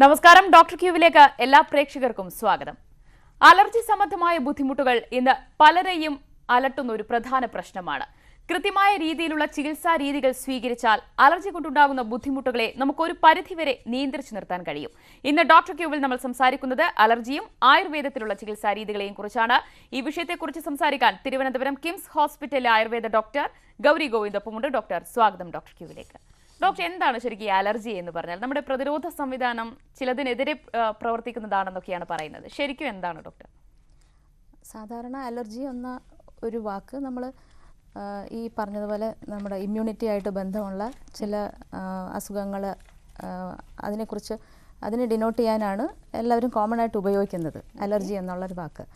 നമസ്കാരം ഡോക്ടർ ക്യൂവിലേക്ക് എല്ലാ പ്രേക്ഷകർക്കും സ്വാഗതം. അലർജി സംബന്ധമായ ബുദ്ധിമുട്ടുകൾ ഇന്ന് പലരെയും അലട്ടുന്ന ഒരു പ്രധാന പ്രശ്നമാണ്. കൃത്യമായ രീതിയിലുള്ള ചികിത്സാ രീതികൾ സ്വീകരിച്ചാൽ അലർജി കൊണ്ടുണ്ടാകുന്ന ബുദ്ധിമുട്ടുകളെ നമുക്കൊരു പരിധിവരെ നിയന്ത്രിച്ചു നിർത്താൻ കഴിയും. ഇന്ന് ഡോക്ടർ ക്യൂവിൽ നമ്മൾ സംസാരിക്കുന്നത് അലർജിയും ആയുർവേദത്തിലുള്ള ചികിത്സാ രീതികളെയും കുറിച്ചാണ്. ഈ വിഷയത്തെക്കുറിച്ച് സംസാരിക്കാൻ തിരുവനന്തപുരം കിംസ് ഹോസ്പിറ്റലിലെ ആയുർവേദ ഡോക്ടർ ഗൗരി ഗോവിന്ദൊപ്പമുണ്ട്. ഡോക്ടർ, സ്വാഗതം ഡോക്ടർ ക്യൂവിലേക്ക്. ഡോക്ടർ, എന്താണ് ശരിക്കും ഈ അലർജി എന്ന് പറഞ്ഞാൽ? നമ്മുടെ പ്രതിരോധ സംവിധാനം ചിലതിനെതിരെ പ്രവർത്തിക്കുന്നതാണെന്നൊക്കെയാണ് പറയുന്നത്. ശരിക്കും എന്താണ് ഡോക്ടർ? സാധാരണ അലർജി എന്ന ഒരു വാക്ക് നമ്മൾ ഈ പറഞ്ഞതുപോലെ നമ്മുടെ ഇമ്മ്യൂണിറ്റി ആയിട്ട് ബന്ധമുള്ള ചില അസുഖങ്ങൾ അതിനെ ഡിനോട്ട് ചെയ്യാനാണ് എല്ലാവരും കോമൺ ആയിട്ട് ഉപയോഗിക്കുന്നത് അലർജി എന്നുള്ളൊരു വാക്ക്.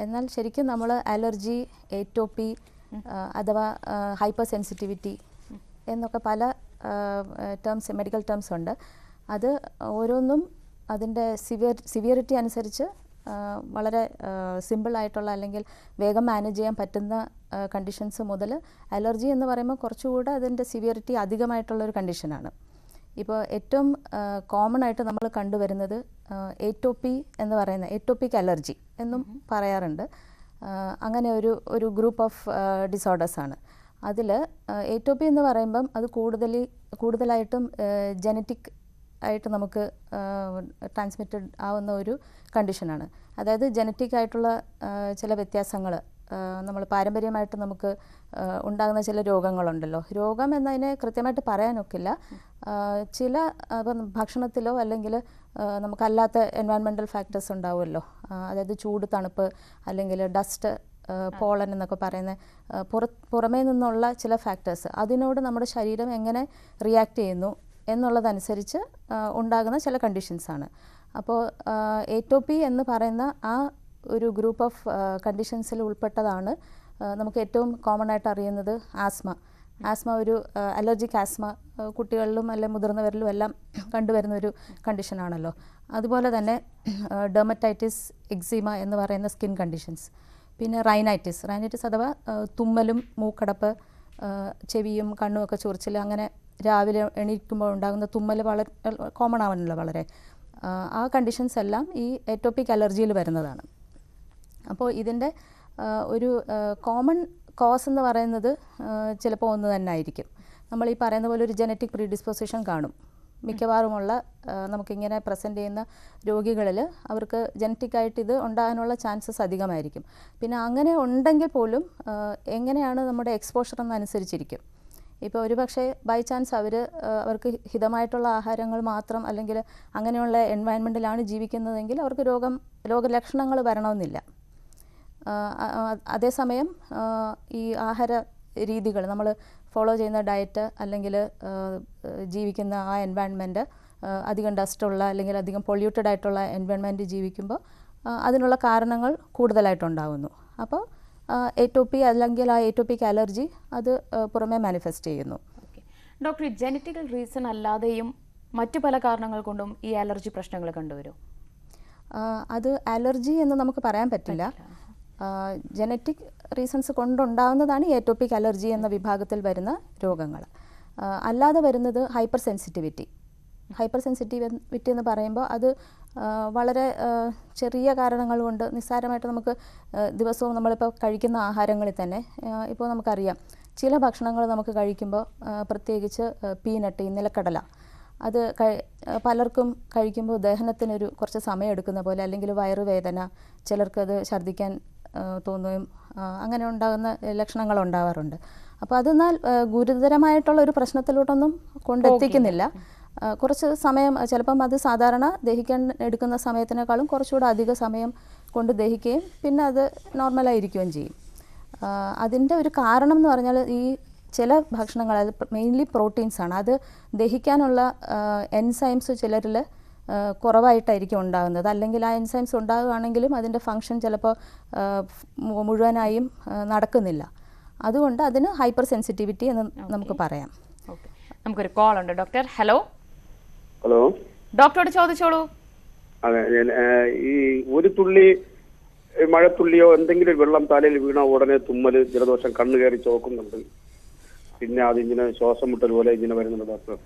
എന്നാൽ ശരിക്കും നമ്മൾ അലർജി, എറ്റോപ്പി അഥവാ ഹൈപ്പർ സെൻസിറ്റിവിറ്റി എന്നൊക്കെ പല മെഡിക്കൽ ടേംസ് ഉണ്ട്. അത് ഓരോന്നും അതിൻ്റെ സിവിയറിറ്റി അനുസരിച്ച് വളരെ സിമ്പിളായിട്ടുള്ള അല്ലെങ്കിൽ വേഗം മാനേജ് ചെയ്യാൻ പറ്റുന്ന കണ്ടീഷൻസ് മുതൽ അലർജി എന്ന് പറയുമ്പോൾ കുറച്ചുകൂടെ അതിൻ്റെ സിവിയറിറ്റി അധികമായിട്ടുള്ളൊരു കണ്ടീഷനാണ്. ഇപ്പോൾ ഏറ്റവും കോമൺ ആയിട്ട് നമ്മൾ കണ്ടുവരുന്നത് എറ്റോപ്പി എന്ന് പറയുന്ന എറ്റോപ്പിക് അലർജി എന്നും പറയാറുണ്ട്. അങ്ങനെ ഒരു ഗ്രൂപ്പ് ഓഫ് ഡിസോർഡേഴ്സാണ്. അതിൽ എറ്റോപ്പി എന്ന് പറയുമ്പം അത് കൂടുതലായിട്ടും ജനറ്റിക് ആയിട്ട് നമുക്ക് ട്രാൻസ്മിറ്റഡ് ആവുന്ന ഒരു കണ്ടീഷനാണ്. അതായത് ജനറ്റിക് ആയിട്ടുള്ള ചില വ്യത്യാസങ്ങൾ, നമ്മൾ പാരമ്പര്യമായിട്ട് നമുക്ക് ഉണ്ടാകുന്ന ചില രോഗങ്ങളുണ്ടല്ലോ. രോഗം എന്നതിനെ കൃത്യമായിട്ട് പറയാനൊക്കില്ല. ചില ഭക്ഷണത്തിലോ അല്ലെങ്കിൽ നമുക്കല്ലാത്ത എൻവയൺമെൻറ്റൽ ഫാക്ടേഴ്സ് ഉണ്ടാവുമല്ലോ. അതായത് ചൂട്, തണുപ്പ് അല്ലെങ്കിൽ ഡസ്റ്റ്, പോളൻ എന്നൊക്കെ പറയുന്ന പുറമേ നിന്നുള്ള ചില ഫാക്ടേഴ്സ്, അതിനോട് നമ്മുടെ ശരീരം എങ്ങനെ റിയാക്ട് ചെയ്യുന്നു എന്നുള്ളതനുസരിച്ച് ഉണ്ടാകുന്ന ചില കണ്ടീഷൻസാണ്. അപ്പോൾ എറ്റോപ്പി എന്ന് പറയുന്ന ആ ഒരു ഗ്രൂപ്പ് ഓഫ് കണ്ടീഷൻസിൽ ഉൾപ്പെട്ടതാണ് നമുക്ക് ഏറ്റവും കോമൺ ആയിട്ട് അറിയുന്നത് ആസ്മ. ഒരു അലർജിക് ആസ്മ കുട്ടികളിലും അല്ലെങ്കിൽ മുതിർന്നവരിലും എല്ലാം കണ്ടുവരുന്ന ഒരു കണ്ടീഷനാണല്ലോ. അതുപോലെ തന്നെ ഡെർമറ്റൈറ്റിസ്, എക്സിമ എന്ന് പറയുന്ന സ്കിൻ കണ്ടീഷൻസ്. പിന്നെ റൈനൈറ്റിസ് അഥവാ തുമ്മലും മൂക്കടപ്പ്, ചെവിയും കണ്ണുമൊക്കെ ചൊറിച്ചിൽ, അങ്ങനെ രാവിലെ എണീക്കുമ്പോൾ ഉണ്ടാകുന്ന തുമ്മൽ വളരെ കോമൺ ആവാനല്ലോ വളരെ. ആ കണ്ടീഷൻസ് എല്ലാം ഈ എറ്റോപ്പിക് അലർജിയിൽ വരുന്നതാണ്. അപ്പോൾ ഇതിൻ്റെ ഒരു കോമൺ കോസ് എന്ന് പറയുന്നത് ചിലപ്പോൾ ഒന്ന് തന്നെ ആയിരിക്കും. നമ്മൾ ഈ പറയുന്ന പോലെ ഒരു ജനറ്റിക് പ്രീഡിസ്പോസിഷൻ കാണും. മിക്കവാറുമുള്ള നമുക്കിങ്ങനെ പ്രസൻറ്റ് ചെയ്യുന്ന രോഗികളിൽ അവർക്ക് ജനറ്റിക്കായിട്ട് ഇത് ഉണ്ടാകാനുള്ള ചാൻസസ് അധികമായിരിക്കും. പിന്നെ അങ്ങനെ ഉണ്ടെങ്കിൽ പോലും എങ്ങനെയാണ് നമ്മുടെ എക്സ്പോഷർ എന്നനുസരിച്ചിരിക്കും. ഇപ്പോൾ ഒരു പക്ഷേ ബൈ ചാൻസ് അവർക്ക് ഹിതമായിട്ടുള്ള ആഹാരങ്ങൾ മാത്രം അല്ലെങ്കിൽ അങ്ങനെയുള്ള എൻവയൺമെൻറ്റിലാണ് ജീവിക്കുന്നതെങ്കിൽ അവർക്ക് രോഗലക്ഷണങ്ങൾ വരണമെന്നില്ല. അതേസമയം ഈ ആഹാര രീതികൾ, നമ്മൾ ഫോളോ ചെയ്യുന്ന ഡയറ്റ് അല്ലെങ്കിൽ ജീവിക്കുന്ന ആ എൻവയൺമെൻറ്റ് അധികം ഡസ്റ്റുള്ള അല്ലെങ്കിൽ അധികം പൊള്യൂട്ടഡ് ആയിട്ടുള്ള എൻവയൺമെൻറ്റ് ജീവിക്കുമ്പോൾ അതിനുള്ള കാരണങ്ങൾ കൂടുതലായിട്ടുണ്ടാകുന്നു. അപ്പോൾ എറ്റോപ്പി അല്ലെങ്കിൽ ആ എറ്റോപ്പിക് അലർജി അത് പുറമേ മാനിഫെസ്റ്റ് ചെയ്യുന്നു. ഡോക്ടർ, ജനറ്റിക്കൽ റീസൺ അല്ലാതെയും മറ്റു പല കാരണങ്ങൾ കൊണ്ടും ഈ അലർജി പ്രശ്നങ്ങൾ കണ്ടുവരും? അത് അലർജി എന്ന് നമുക്ക് പറയാൻ പറ്റില്ല. ജനറ്റിക് റീസൺസ് കൊണ്ടുണ്ടാകുന്നതാണ് ഈ എറ്റോപ്പിക് അലർജി എന്ന വിഭാഗത്തിൽ വരുന്ന രോഗങ്ങൾ. അല്ലാതെ വരുന്നത് ഹൈപ്പർ സെൻസിറ്റിവിറ്റി എന്ന് പറയുമ്പോൾ അത് വളരെ ചെറിയ കാരണങ്ങൾ കൊണ്ട് നിസ്സാരമായിട്ട് നമുക്ക് ദിവസവും നമ്മളിപ്പോൾ കഴിക്കുന്ന ആഹാരങ്ങളിൽ തന്നെ ഇപ്പോൾ നമുക്കറിയാം ചില ഭക്ഷണങ്ങൾ നമുക്ക് കഴിക്കുമ്പോൾ, പ്രത്യേകിച്ച് പീനട്ട്, നിലക്കടല, അത് പലർക്കും കഴിക്കുമ്പോൾ ദഹനത്തിനൊരു കുറച്ച് സമയം എടുക്കുന്ന പോലെ, അല്ലെങ്കിൽ വയറുവേദന, ചിലർക്കത് ഛർദ്ദിക്കാൻ തോന്നുകയും അങ്ങനെ ഉണ്ടാകുന്ന ലക്ഷണങ്ങൾ ഉണ്ടാവാറുണ്ട്. അപ്പോൾ അതെന്നാൽ ഗുരുതരമായിട്ടുള്ള ഒരു പ്രശ്നത്തിലോട്ടൊന്നും കൊണ്ടെത്തിക്കുന്നില്ല. കുറച്ച് സമയം, ചിലപ്പം അത് സാധാരണ ദഹിക്കാൻ എടുക്കുന്ന സമയത്തിനേക്കാളും കുറച്ചുകൂടെ അധിക സമയം കൊണ്ട് ദഹിക്കുകയും പിന്നെ അത് നോർമലായിരിക്കുകയും ചെയ്യും. അതിൻ്റെ ഒരു കാരണം എന്ന് പറഞ്ഞാൽ ഈ ചില ഭക്ഷണങ്ങൾ, അത് മെയിൻലി പ്രോട്ടീൻസാണ്, അത് ദഹിക്കാനുള്ള എൻസൈംസ് ചിലരിൽ കുറവായിട്ടായിരിക്കും ഉണ്ടാകുന്നത്. അല്ലെങ്കിൽ ആ എൻസൈംസ് ഉണ്ടാകുകയാണെങ്കിലും അതിൻ്റെ ഫങ്ഷൻ ചിലപ്പോൾ മുഴുവനായും നടക്കുന്നില്ല. അതുകൊണ്ട് അതിന് ഹൈപ്പർ സെൻസിറ്റിവിറ്റി എന്ന് നമുക്ക് പറയാം. നമുക്കൊരു കോൾ ഉണ്ട് ഡോക്ടർ. ഹലോ ഹലോ, ഡോക്ടറോട് ചോദിച്ചോളൂ. അതെ, ഈ ഒരു തുള്ളി മഴത്തുള്ളിയോ എന്തെങ്കിലും വെള്ളം തലയിൽ വീണ ഉടനെ തുമ്മല്, ജലദോഷം, കണ്ണ് കയറി ചോക്കുന്നുണ്ട്. പിന്നെ അതിങ്ങനെ ശ്വാസം മുട്ടൽ പോലെ ഇങ്ങനെ വരുന്നുണ്ട് ഡോക്ടർ.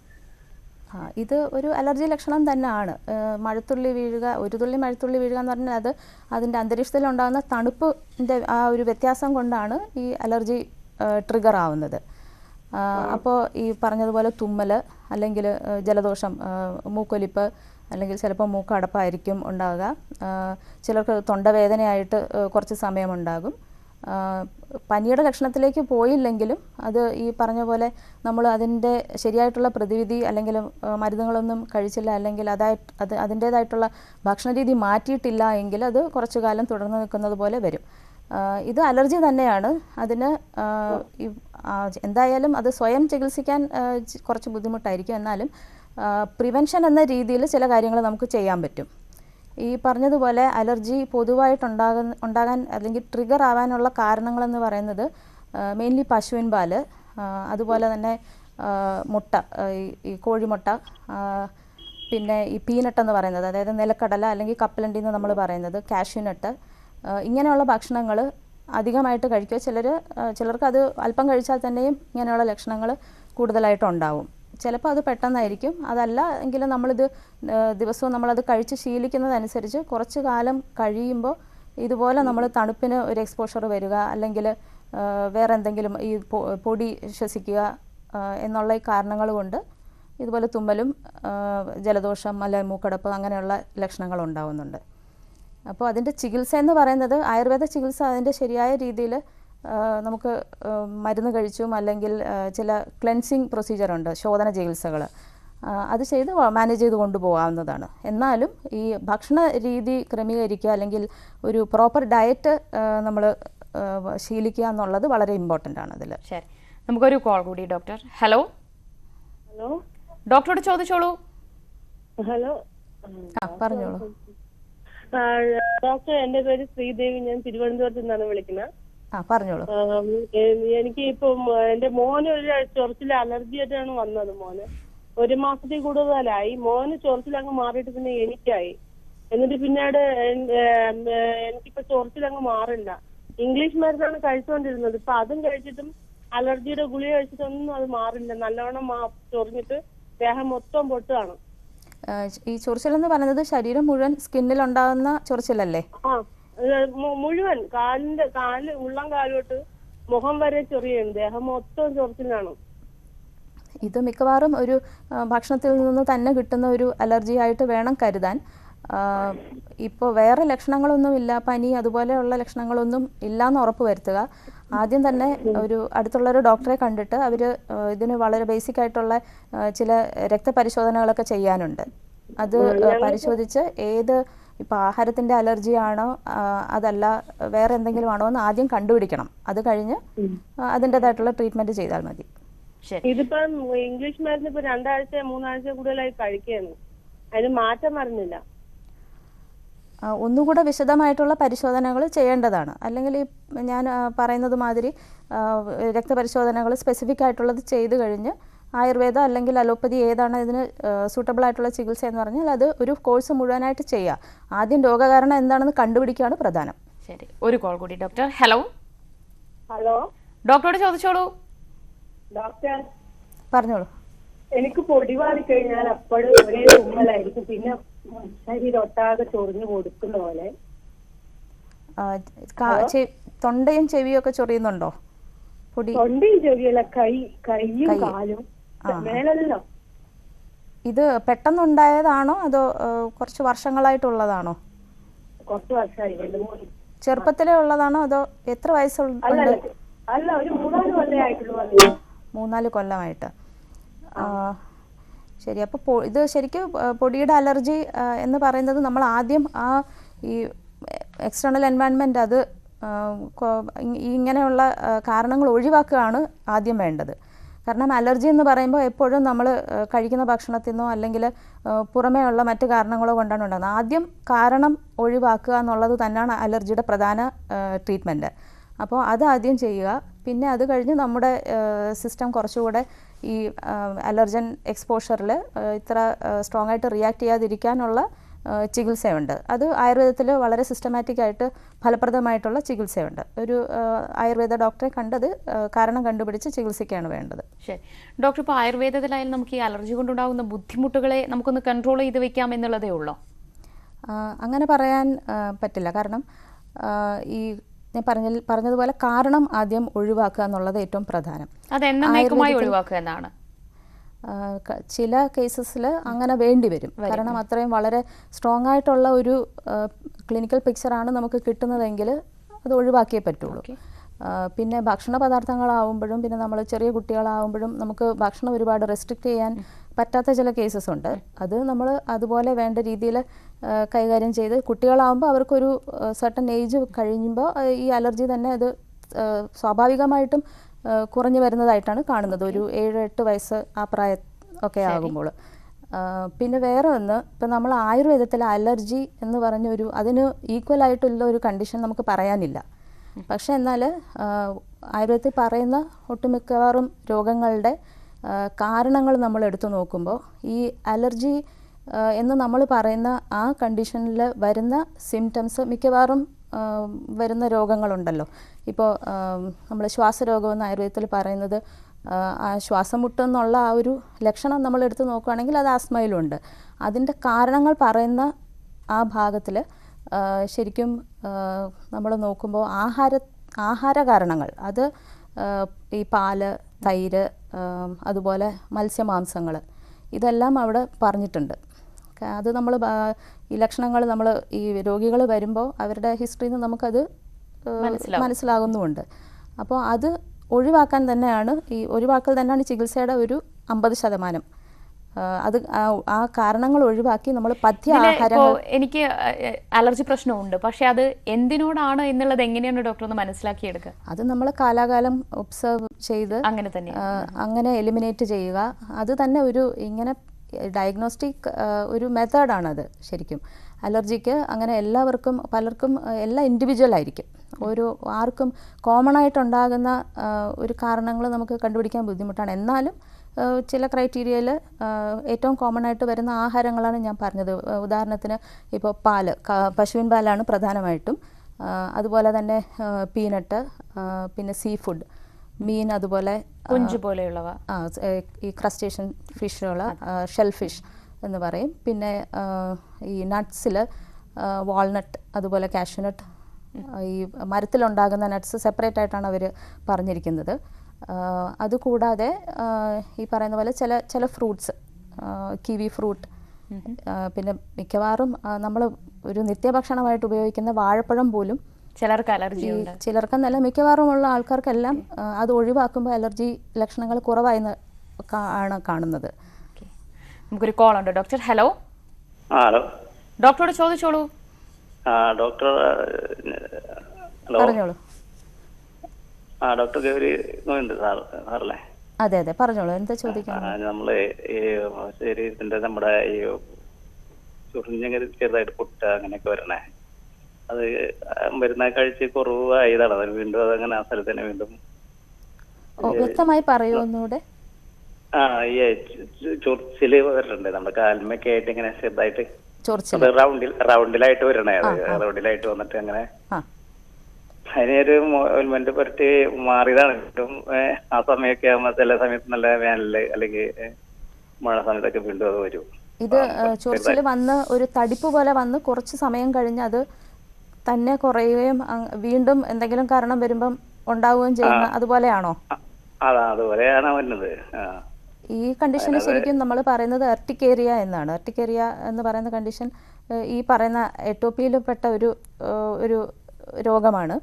ഇത് ഒരു അലർജി ലക്ഷണം തന്നെയാണ്. മഴത്തുള്ളി വീഴുക, ഒരു തുള്ളി മഴത്തുള്ളി വീഴുക എന്ന് പറഞ്ഞാൽ അത് അതിൻ്റെ അന്തരീക്ഷത്തിലുണ്ടാകുന്ന തണുപ്പിൻ്റെ ആ ഒരു വ്യത്യാസം കൊണ്ടാണ് ഈ അലർജി ട്രിഗർ ആവുന്നത്. അപ്പോൾ ഈ പറഞ്ഞതുപോലെ തുമ്മൽ അല്ലെങ്കിൽ ജലദോഷം, മൂക്കൊലിപ്പ് അല്ലെങ്കിൽ ചിലപ്പോൾ മൂക്കടപ്പായിരിക്കും ഉണ്ടാകുക. ചിലർക്ക് തൊണ്ടവേദനയായിട്ട് കുറച്ച് സമയമുണ്ടാകും. പനിയുടെ ലക്ഷണത്തിലേക്ക് പോയില്ലെങ്കിലും അത് ഈ പറഞ്ഞ പോലെ നമ്മൾ അതിൻ്റെ ശരിയായിട്ടുള്ള പ്രതിവിധി അല്ലെങ്കിൽ മരുന്നുകളൊന്നും കഴിച്ചില്ല, അല്ലെങ്കിൽ അതിൻ്റേതായിട്ടുള്ള ഭക്ഷണരീതി മാറ്റിയിട്ടില്ല എങ്കിൽ അത് കുറച്ചു കാലം തുടർന്ന് നിൽക്കുന്നത് പോലെ വരും. ഇത് അലർജി തന്നെയാണ്. അതിന് എന്തായാലും അത് സ്വയം ചികിത്സിക്കാൻ കുറച്ച് ബുദ്ധിമുട്ടായിരിക്കും. എന്നാലും പ്രിവെൻഷൻ എന്ന രീതിയിൽ ചില കാര്യങ്ങൾ നമുക്ക് ചെയ്യാൻ പറ്റും. ഈ പറഞ്ഞതുപോലെ അലർജി പൊതുവായിട്ടുണ്ടാകാൻ അല്ലെങ്കിൽ ട്രിഗർ ആവാനുള്ള കാരണങ്ങളെന്ന് പറയുന്നത് മെയിൻലി പശുവിൻ പാല്, അതുപോലെ തന്നെ മുട്ട, ഈ കോഴിമുട്ട, പിന്നെ ഈ പീനട്ട് എന്ന് പറയുന്നത്, അതായത് നിലക്കടല അല്ലെങ്കിൽ കപ്പലണ്ടി എന്ന് നമ്മൾ പറയുന്നത്, കാഷ്യൂനട്ട്, ഇങ്ങനെയുള്ള ഭക്ഷണങ്ങൾ അധികമായിട്ട് കഴിക്കുക. ചിലർക്ക് അത് അല്പം കഴിച്ചാൽ തന്നെയും ഇങ്ങനെയുള്ള ലക്ഷണങ്ങൾ കൂടുതലായിട്ടുണ്ടാവും. ചിലപ്പോൾ അത് പെട്ടെന്നായിരിക്കും. അതല്ല എങ്കിലും നമ്മളിത് ദിവസവും നമ്മളത് കഴിച്ച് ശീലിക്കുന്നതനുസരിച്ച് കുറച്ച് കാലം കഴിയുമ്പോൾ ഇതുപോലെ നമ്മൾ തണുപ്പിന് ഒരു എക്സ്പോഷർ വരിക, അല്ലെങ്കിൽ വേറെ എന്തെങ്കിലും ഈ പൊടി ശ്വസിക്കുക എന്നുള്ള ഈ കാരണങ്ങൾ കൊണ്ട് ഇതുപോലെ തുമ്മലും ജലദോഷം അല്ലെങ്കിൽ മൂക്കടപ്പ് അങ്ങനെയുള്ള ലക്ഷണങ്ങൾ ഉണ്ടാവുന്നുണ്ട്. അപ്പോൾ അതിൻ്റെ ചികിത്സ എന്ന് പറയുന്നത് ആയുർവേദ ചികിത്സ അതിൻ്റെ ശരിയായ രീതിയിൽ നമുക്ക് മരുന്ന് കഴിച്ചും അല്ലെങ്കിൽ ചില ക്ലെൻസിങ് പ്രൊസീജിയറുണ്ട്, ശോധന ചികിത്സകൾ, അത് ചെയ്ത് മാനേജ് ചെയ്ത് കൊണ്ടുപോകാവുന്നതാണ്. എന്നാലും ഈ ഭക്ഷണ രീതി ക്രമീകരിക്കുക അല്ലെങ്കിൽ ഒരു പ്രോപ്പർ ഡയറ്റ് നമ്മൾ ശീലിക്കുക എന്നുള്ളത് വളരെ ഇമ്പോർട്ടൻ്റ് ആണ് അതിൽ. ശരി, നമുക്കൊരു കോൾ കൂടി. Doctor, hello. ഹലോ, ഡോക്ടറോട് ചോദിച്ചോളൂ. ഹലോ, പറഞ്ഞോളൂ. ഡോക്ടർ, എൻ്റെ പേര് ശ്രീദേവി, ഞാൻ തിരുവനന്തപുരത്ത് നിന്നാണ് വിളിക്കുന്നത്. പറഞ്ഞോളൂ. എനിക്ക് ഇപ്പം എന്റെ മോന് ഒരു ചൊറിച്ചിൽ അലർജി ആയിട്ടാണ് വന്നത്. മോന് 1 മാസത്തിൽ കൂടുതലായി. മോന് ചൊറിച്ചിൽ അങ്ങ് മാറിയിട്ട് പിന്നെ എനിക്കായി. എന്നിട്ട് പിന്നീട് എനിക്കിപ്പോ ചൊറിച്ചിൽ അങ്ങ് മാറില്ല. ഇംഗ്ലീഷ് മരുന്നാണ് കഴിച്ചുകൊണ്ടിരുന്നത്. ഇപ്പൊ അതും കഴിച്ചിട്ടും അലർജിയുടെ ഗുളിക കഴിച്ചിട്ടൊന്നും അത് മാറില്ല. നല്ലവണ്ണം ചൊറിഞ്ഞിട്ട് ദേഹം മൊത്തം പൊട്ടുകയാണ്. ഈ ചൊറിച്ചിലെന്ന് പറയുന്നത് ശരീരം മുഴുവൻ സ്കിന്നിൽ ഉണ്ടാകുന്ന ചൊറിച്ചിലല്ലേ? മുഴുവൻ കാല് ഉള്ളം കാലോട്ട് മുഖം വരെ ചൊറിയാണ്. ദേഹം മൊത്തം ചൊറിച്ചിലാണ്. ഇത് മിക്കവാറും ഒരു ഭക്ഷണത്തിൽ നിന്ന് തന്നെ കിട്ടുന്ന ഒരു അലർജി ആയിട്ട് വേണം കരുതാൻ. ഇപ്പോൾ വേറെ ലക്ഷണങ്ങളൊന്നുമില്ല, പനി അതുപോലെയുള്ള ലക്ഷണങ്ങളൊന്നും ഇല്ലയെന്ന് ഉറപ്പ് വരുത്തുക. ആദ്യം തന്നെ ഒരു അടുത്തുള്ളൊരു ഡോക്ടറെ കണ്ടിട്ട് അവർ ഇതിന് വളരെ ബേസിക് ആയിട്ടുള്ള ചില രക്തപരിശോധനകളൊക്കെ ചെയ്യാനുണ്ട്. അത് പരിശോധിച്ച് ഏത് ഇപ്പോൾ ആഹാരത്തിൻ്റെ അലർജി ആണോ അതല്ല വേറെ എന്തെങ്കിലും ആണോ എന്ന് ആദ്യം കണ്ടുപിടിക്കണം. അത് കഴിഞ്ഞ് അതിൻ്റെതായിട്ടുള്ള ട്രീറ്റ്മെൻറ്റ് ചെയ്താൽ മതി. ഇതിപ്പം ഇംഗ്ലീഷ് മരുന്ന് ഇപ്പൊ 2 ആഴ്ച 3 ആഴ്ച കൂടുതലായി കഴിക്കുകയാണ്. അതിന് മാറ്റം വരുന്നില്ല. ഒന്നുകൂടെ വിശദമായിട്ടുള്ള പരിശോധനകൾ ചെയ്യേണ്ടതാണ്. അല്ലെങ്കിൽ ഈ ഞാൻ പറയുന്നത് മാതിരി രക്തപരിശോധനകൾ സ്പെസിഫിക് ആയിട്ടുള്ളത് ചെയ്ത് കഴിഞ്ഞ് ആയുർവേദ അല്ലെങ്കിൽ അലോപ്പതി ഏതാണ് ഇതിന് സൂട്ടബിൾ ആയിട്ടുള്ള ചികിത്സ എന്ന് പറഞ്ഞാൽ അത് ഒരു കോഴ്സ് മുഴുവനായിട്ട് ചെയ്യുക. ആദ്യം രോഗകാരണം എന്താണെന്ന് കണ്ടുപിടിക്കുകയാണ് പ്രധാനം. ശരി, ഒരു കോൾ കൂടി. Doctor, hello. ഹലോ, ഡോക്ടറോട് ചോദിച്ചോളൂ. ഡോക്ടർ, പറഞ്ഞോളൂ. എനിക്ക് പൊടിവാടി കഴിഞ്ഞാൽ അപ്പോഴും ഒരേ തുമ്മലായിരിക്കും. പിന്നെ ശരീരം ഒട്ടാകെ ചൊറിഞ്ഞു കൊടുക്കുന്ന പോലെ. തൊണ്ടയും ചെവിയും ഒക്കെ ചൊറിയുന്നുണ്ടോ? പൊടി തൊണ്ടയും ചെവിയല്ല, കൈയും കാലും മേലല്ലോ. ഇത് പെട്ടെന്നുണ്ടായതാണോ അതോ കുറച്ച് വർഷങ്ങളായിട്ടുള്ളതാണോ? കുറച്ച് വർഷമായി. ചെറുപ്പത്തിലേ ഉള്ളതാണോ അതോ എത്ര വയസ്സുണ്ട്? അല്ല, ഒരു 3-4 കൊല്ലമേ ആയിട്ടുള്ളൂ. 3-4 കൊല്ലമായിട്ട്. ശരി, അപ്പോൾ ഇത് ശരിക്കും പൊടിയുടെ അലർജി എന്ന് പറയുന്നത് നമ്മൾ ആദ്യം ഈ എക്സ്റ്റേണൽ എൻവയൺമെൻറ്റ് അത് ഇങ്ങനെയുള്ള കാരണങ്ങൾ ഒഴിവാക്കുകയാണ് ആദ്യം വേണ്ടത്. കാരണം അലർജി എന്ന് പറയുമ്പോൾ എപ്പോഴും നമ്മൾ കഴിക്കുന്ന ഭക്ഷണത്തിൽ നിന്നോ അല്ലെങ്കിൽ പുറമേ ഉള്ള മറ്റു കാരണങ്ങളോ കൊണ്ടാണ് ഉണ്ടാകുന്നത്. ആദ്യം കാരണം ഒഴിവാക്കുക എന്നുള്ളത് തന്നെയാണ് അലർജിയുടെ പ്രധാന ട്രീറ്റ്മെൻറ്റ്. അപ്പോൾ അത് ആദ്യം ചെയ്യുക. പിന്നെ അത് കഴിഞ്ഞ് നമ്മുടെ സിസ്റ്റം കുറച്ചുകൂടെ ഈ അലർജൻ എക്സ്പോഷറിൽ ഇത്ര സ്ട്രോങ് ആയിട്ട് റിയാക്ട് ചെയ്യാതിരിക്കാനുള്ള ചികിത്സയുണ്ട്. അത് ആയുർവേദത്തിൽ വളരെ സിസ്റ്റമാറ്റിക് ആയിട്ട് ഫലപ്രദമായിട്ടുള്ള ചികിത്സയുണ്ട്. ഒരു ആയുർവേദ ഡോക്ടറെ കണ്ടത് കാരണം കണ്ടുപിടിച്ച് ചികിത്സിക്കുകയാണ് വേണ്ടത്. ശരി ഡോക്ടർ, ഇപ്പോൾ ആയുർവേദത്തിലായാലും നമുക്ക് ഈ അലർജി കൊണ്ടുണ്ടാകുന്ന ബുദ്ധിമുട്ടുകളെ നമുക്കൊന്ന് കൺട്രോൾ ചെയ്ത് വെക്കാം എന്നുള്ളതേ ഉള്ളൂ? അങ്ങനെ പറയാൻ പറ്റില്ല. കാരണം ഈ ഞാൻ പറഞ്ഞതുപോലെ കാരണം ആദ്യം ഒഴിവാക്കുക എന്നുള്ളത് ഏറ്റവും പ്രധാനം. അത് എന്നേക്കുമായി ഒഴിവാക്കുക എന്നാണ്. ചില കേസസിൽ അങ്ങനെ വേണ്ടി വരും. കാരണം അത്രയും വളരെ സ്ട്രോങ് ആയിട്ടുള്ള ഒരു ക്ലിനിക്കൽ പിക്ചറാണ് നമുക്ക് കിട്ടുന്നതെങ്കിൽ അത് ഒഴിവാക്കിയേ പറ്റുള്ളൂ. പിന്നെ ഭക്ഷണ പദാർത്ഥങ്ങളാവുമ്പോഴും പിന്നെ നമ്മൾ ചെറിയ കുട്ടികളാവുമ്പോഴും നമുക്ക് ഭക്ഷണം ഒരുപാട് റെസ്ട്രിക്റ്റ് ചെയ്യാൻ പറ്റാത്ത ചില കേസസ് ഉണ്ട്. അത് നമ്മൾ അതുപോലെ വേണ്ട രീതിയിൽ കൈകാര്യം ചെയ്ത് കുട്ടികളാവുമ്പോൾ അവർക്കൊരു സർട്ടൻ ഏജ് കഴിയുമ്പോൾ ഈ അലർജി തന്നെ അത് സ്വാഭാവികമായിട്ടും കുറഞ്ഞു വരുന്നതായിട്ടാണ് കാണുന്നത്. ഒരു 7-8 വയസ്സ് ആ പ്രായം ഒക്കെ ആകുമ്പോൾ. പിന്നെ വേറെ ഒന്ന്, ഇപ്പം നമ്മൾ ആയുർവേദത്തിൽ അലർജി എന്ന് പറഞ്ഞൊരു അതിന് ഈക്വൽ ആയിട്ടുള്ള ഒരു കണ്ടീഷൻ നമുക്ക് പറയാനില്ല. പക്ഷെ എന്നാൽ ആയുർവേദത്തിൽ പറയുന്ന ഒട്ടുമിക്കവാറും രോഗങ്ങളുടെ കാരണങ്ങൾ നമ്മൾ എടുത്തു നോക്കുമ്പോൾ ഈ അലർജി എന്ന് നമ്മൾ പറയുന്ന ആ കണ്ടീഷനിൽ വരുന്ന സിംറ്റംസ് മിക്കവാറും വരുന്ന രോഗങ്ങളുണ്ടല്ലോ. ഇപ്പോൾ നമ്മൾ ശ്വാസരോഗമെന്ന് ആയുർവേദത്തിൽ പറയുന്നത് ആ ശ്വാസം മുട്ടെന്നുള്ള ആ ഒരു ലക്ഷണം നമ്മൾ എടുത്ത് നോക്കുകയാണെങ്കിൽ അത് ആസ്മയിലുണ്ട്. അതിൻ്റെ കാരണങ്ങൾ പറയുന്ന ആ ഭാഗത്തിൽ ശരിക്കും നമ്മൾ നോക്കുമ്പോൾ ആഹാര കാരണങ്ങൾ, അത് ഈ പാല്, തൈര്, അതുപോലെ മത്സ്യമാംസങ്ങൾ, ഇതെല്ലാം അവിടെ പറഞ്ഞിട്ടുണ്ട്. അത് നമ്മൾ ഈ ലക്ഷണങ്ങൾ നമ്മൾ ഈ രോഗികൾ വരുമ്പോൾ അവരുടെ ഹിസ്റ്ററിയിൽ നിന്ന് നമുക്കത് മനസ്സിലാകുന്നുമുണ്ട്. അപ്പോൾ അത് ഒഴിവാക്കാൻ തന്നെയാണ് ഒഴിവാക്കൽ തന്നെയാണ് ചികിത്സയുടെ ഒരു 50%. അത് ആ കാരണങ്ങൾ ഒഴിവാക്കി നമ്മൾ പഥ്യാഹാരങ്ങൾ. എനിക്ക് അലർജി പ്രശ്നമുണ്ട്, പക്ഷെ അത് എന്തിനോടാണ് എന്നുള്ളത് എങ്ങനെയാണ് ഡോക്ടർ ഒന്ന് മനസ്സിലാക്കിയെടുക്കുക? അത് നമ്മൾ കാലാകാലം ഒബ്സർവ് ചെയ്ത് അങ്ങനെ എലിമിനേറ്റ് ചെയ്യുക. അത് തന്നെ ഒരു ഇങ്ങനെ ഡയഗ്നോസ്റ്റിക് ഒരു മെത്തേഡാണത് ശരിക്കും. അലർജിക്ക് അങ്ങനെ എല്ലാവർക്കും പലർക്കും എല്ലാം ഇൻഡിവിജ്വൽ ആയിരിക്കും. ആർക്കും കോമൺ ആയിട്ടുണ്ടാകുന്ന ഒരു കാരണങ്ങൾ നമുക്ക് കണ്ടുപിടിക്കാൻ ബുദ്ധിമുട്ടാണ്. എന്നാലും ചില ക്രൈറ്റീരിയയിൽ ഏറ്റവും കോമൺ ആയിട്ട് വരുന്ന ആഹാരങ്ങളാണ് ഞാൻ പറഞ്ഞത്. ഉദാഹരണത്തിന് ഇപ്പോൾ പാല്, പശുവിൻ പാലാണ് പ്രധാനമായിട്ടും. അതുപോലെ തന്നെ പീനട്ട്, പിന്നെ സീ ഫുഡ്, മീൻ, അതുപോലെ കുഞ്ചു പോലെയുള്ളവ, ഈ ക്രസ്റ്റേഷ്യൻ ഫിഷുകൾ, ഷെൽ ഫിഷ് എന്ന് പറയും. പിന്നെ ഈ നട്ട്സിൽ വാൾനട്ട്, അതുപോലെ കാഷ്യൂനട്ട്, ഈ മരത്തിലുണ്ടാകുന്ന നട്ട്സ് സെപ്പറേറ്റ് ആയിട്ടാണ് അവർ പറഞ്ഞിരിക്കുന്നത്. അതുകൂടാതെ ഈ പറയുന്ന പോലെ ചില ഫ്രൂട്ട്സ്, കിവി ഫ്രൂട്ട്, പിന്നെ മിക്കവാറും നമ്മൾ ഒരു നിത്യഭക്ഷണമായിട്ട് ഉപയോഗിക്കുന്ന വാഴപ്പഴം പോലും ചിലർക്ക് അലർജി ഉണ്ട്. ചിലർക്കെന്നല്ല, മിക്കവാറുമുള്ള ആൾക്കാർക്കെല്ലാം അത് ഒഴിവാക്കുമ്പോൾ അലർജി ലക്ഷണങ്ങൾ കുറവായെന്ന് ആണ് കാണുന്നത്. നമുക്കൊരു കോൾ ഉണ്ട് ഡോക്ടർ. ഹലോ. ഹലോ, ഡോക്ടറോട് ചോദിച്ചോളൂ. ഡോക്ടർ. ഹലോ, പറഞ്ഞോളൂ. ഡോക്ടർ ഗൗരി സാറല്ലേ? അതെ അതെ, പറഞ്ഞോളൂ. എന്താ ചോദിക്കുന്നത്? നമ്മള് ഈ ശരീരത്തിന്റെ നമ്മുടെ ഈ ചുറിഞ്ഞങ്ങനെ ചെറുതായിട്ട് പൊട്ട അങ്ങനെയൊക്കെ വരണേ, അത് മരുന്ന് കഴിച്ച് കുറവായതാണ്. അത് വീണ്ടും അതങ്ങനെ ആ സ്ഥലത്ത് തന്നെ വീണ്ടും. വ്യക്തമായി പറയൂ ഒന്നുകൂടെ. ഈ ചൊറിച്ചില് വരണുണ്ട് നമ്മുടെ കാൽമൊക്കെ ആയിട്ട് ഇങ്ങനെ ചെറുതായിട്ട് റൗണ്ടിലായിട്ട് വരണേ. അത് റൗണ്ടിലായിട്ട് വന്നിട്ട് അങ്ങനെ അതിനൊരു ഓയിൽമെന്റ് പുരട്ടി മാറിയതാണ്. വീണ്ടും ആ സമയമൊക്കെ ആകുമ്പോ ചില സമയത്ത് നല്ല വേനല് അല്ലെങ്കിൽ മഴ സമയത്തൊക്കെ വീണ്ടും അത് വരും. ഇത് ചൊറിച്ചിൽ വന്ന് ഒരു തടിപ്പ് പോലെ വന്ന് കുറച്ച് സമയം കഴിഞ്ഞ് അത് തന്നെ കുറയുകയും വീണ്ടും എന്തെങ്കിലും കാരണം വരുമ്പം ഉണ്ടാവുകയും ചെയ്യുന്ന അതുപോലെയാണോ? അതുപോലെയാണ് വരുന്നത്. ഈ കണ്ടീഷന് ശരിക്കും നമ്മൾ പറയുന്നത് എർട്ടിക്കേറിയ എന്നാണ്. എർട്ടിക്കേറിയ എന്ന് പറയുന്ന കണ്ടീഷൻ ഈ പറയുന്ന എട്ടോപ്പിയിൽ പെട്ട ഒരു രോഗമാണ്.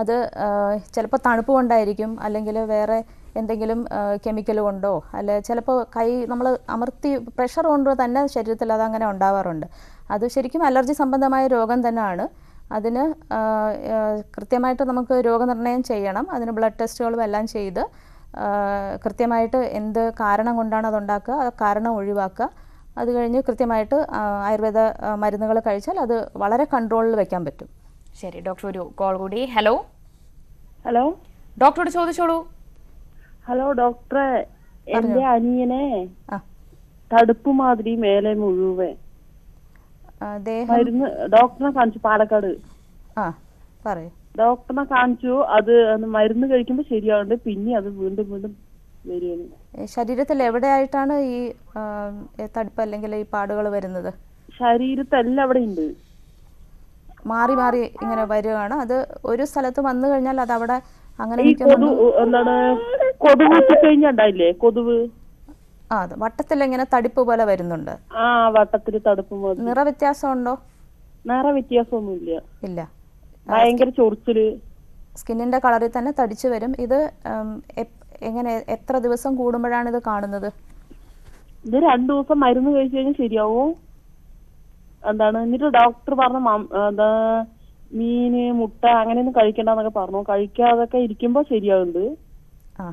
അത് ചിലപ്പോൾ തണുപ്പ് കൊണ്ടായിരിക്കും, അല്ലെങ്കിൽ വേറെ എന്തെങ്കിലും കെമിക്കൽ കൊണ്ടോ, അല്ലെ ചിലപ്പോൾ കൈ നമ്മൾ അമർത്തി പ്രഷർ കൊണ്ടോ തന്നെ ശരീരത്തിൽ അതങ്ങനെ ഉണ്ടാവാറുണ്ട്. അത് ശരിക്കും അലർജി സംബന്ധമായ രോഗം തന്നെയാണ്. അതിന് കൃത്യമായിട്ട് നമുക്ക് രോഗനിർണയം ചെയ്യണം. അതിന് ബ്ലഡ് ടെസ്റ്റുകളും എല്ലാം ചെയ്ത് കൃത്യമായിട്ട് എന്ത് കാരണം കൊണ്ടാണ് അതുണ്ടാക്കുക, ആ കാരണം ഒഴിവാക്കുക. അത് കഴിഞ്ഞ് കൃത്യമായിട്ട് ആയുർവേദ മരുന്നുകൾ കഴിച്ചാൽ അത് വളരെ കൺട്രോളിൽ വെക്കാൻ പറ്റും. ശരി ഡോക്ടർ, ഒരു കോൾ കൂടി. ഹലോ. ഹലോ, ഡോക്ടറോട് ചോദിച്ചോളൂ. ഹലോ ഡോക്ടറെ, എന്റെ അനിയനെ തടുപ്പ് മാതിരി മേലെ മുഴുവൻ. ദേഹം മരുന്ന് ഡോക്ടറിനെ കാണിച്ചു, പാലക്കാട്. ആ പറയൂ. ഡോക്ടറിനെ കാണിച്ചു, അത് മരുന്ന് കഴിക്കുമ്പോൾ ശരിയാവുന്നുണ്ട്, പിന്നെ അത് വീണ്ടും വീണ്ടും വരികയാണ്. ശരീരത്തിൽ എവിടെയായിട്ടാണ് ഈ തടുപ്പ് അല്ലെങ്കിൽ ഈ പാടുകൾ വരുന്നത്? ശരീരത്തെല്ലാം അവിടെ ഉണ്ട്. മാറി മാറി ഇങ്ങനെ വരികയാണ്. അത് ഒരു സ്ഥലത്ത് വന്നു കഴിഞ്ഞാൽ അത് അവിടെ അങ്ങനെ ഈ എന്താണ് കൊതുക് കഴിഞ്ഞില്ലേ, കൊതുക് അത് വട്ടത്തിൽ ഇങ്ങനെ തടിപ്പ് പോലെ വരുന്നുണ്ട്. ആ വട്ടത്തില് തടുപ്പ്. നിറവ്യത്യാസം ഉണ്ടോ? നിറ വ്യത്യാസമൊന്നുമില്ല. ഇല്ല. ഭയങ്കര ചൊറിച്ചില്. സ്കിന്നിന്റെ കളറിൽ തന്നെ തടിച്ചു വരും. ഇത് എങ്ങനെ എത്ര ദിവസം കൂടുമ്പോഴാണ് ഇത് കാണുന്നത്? ഇത് 2 ദിവസം മരുന്ന് കഴിച്ചു കഴിഞ്ഞാൽ ശരിയാവും. എന്താണ് എന്നിട്ട് ഡോക്ടർ പറഞ്ഞ എന്താ മീന് മുട്ട അങ്ങനെയൊന്നും കഴിക്കണ്ടെന്നൊക്കെ പറഞ്ഞു. കഴിക്കാതൊക്കെ ഇരിക്കുമ്പോ ശരിയാവുന്നുണ്ട്. ആ